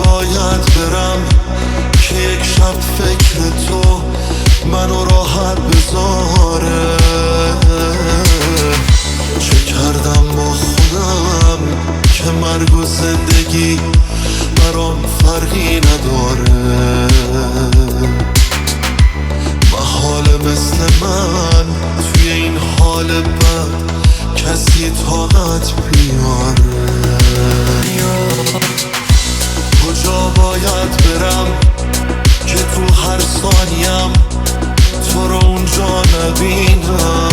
باید برم که یک شب فکر تو منو راحت بذاره؟ چه کردم با خودم که مرگ و زندگی برام فرقی نداره؟ محاله مثل من توی این حال بد کسی طاقت بیاره. کجا باید برم که تو هر ثانیم تو رو اونجا نبینم؟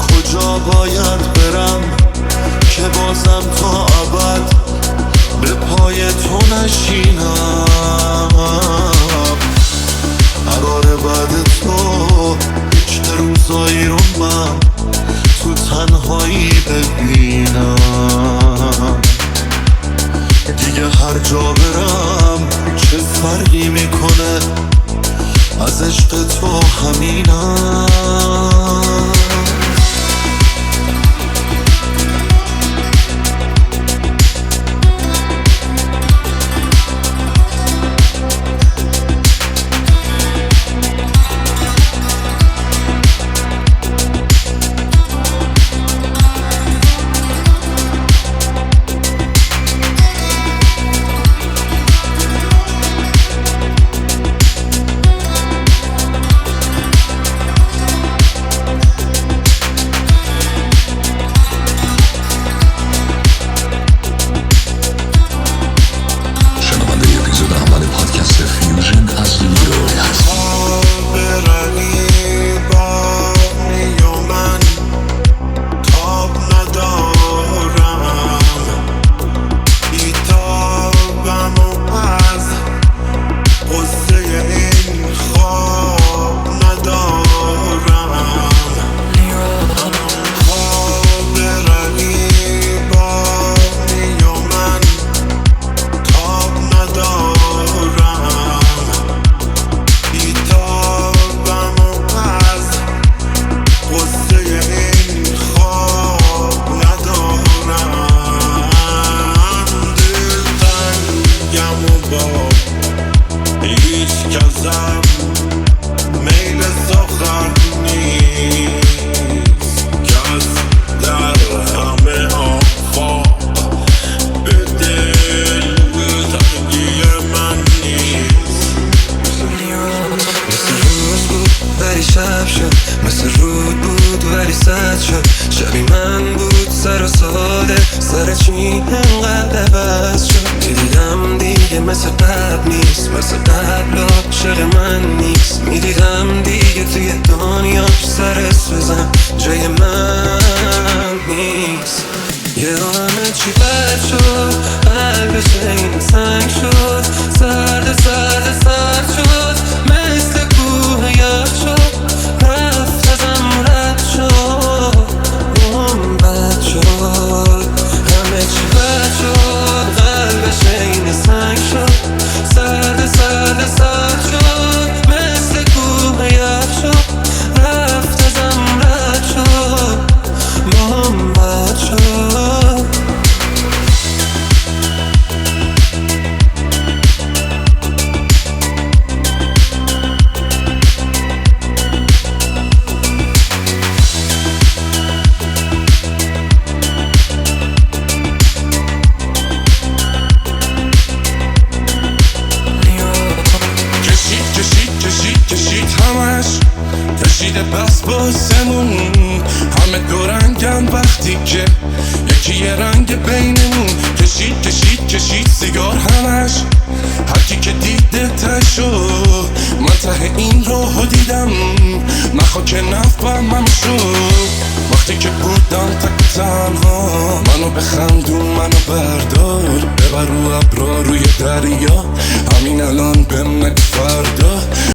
کجا باید برم که بازم تا ابد به پای تو نشینم؟ قراره بعد تو بیشتر روزایی رو من تو تنهایی ببینم. دیگه هر جا برم چه فرقی میکنه، از عشق تو همینم. میل سخن نیست که از در همه آفاق به دل تنگی من نیست. مثل روز بود ولی شب شد، مثل رود بود ولی سد شد. شبی من بود سر و ساده، سر چی انقدر عوض شد؟ میدیدم دیگه مثل قبل نیست، مثل قبل عاشق من نیست. میدیدم دیگه توی دنیاش سر بزن جای من نیست. یه همه چی بد شد، قلبش این سنگ شد، سرد سرد سرد شد، مثل کوه یخ شد، رفت ازم رد شد، بد شد. همه چی بد شد، قلبش این سنگ شد، سرد سرد سرد شد، مثل کوه یخ شد، رفت ازم رد شد، بد شد. کشیده بس باسمون همه دو رنگن، وقتی که یکی یه رنگ بینمون. کشید کشید کشید سیگار همش، هرکی که دیده تشو. من ته این راهو دیدم، من خاک نفهمم شد. وقتی که بودم تک تنها، منو بخندون منو بردار، ببر رو ابرا روی دریا، همین الان بهم نگو فردا.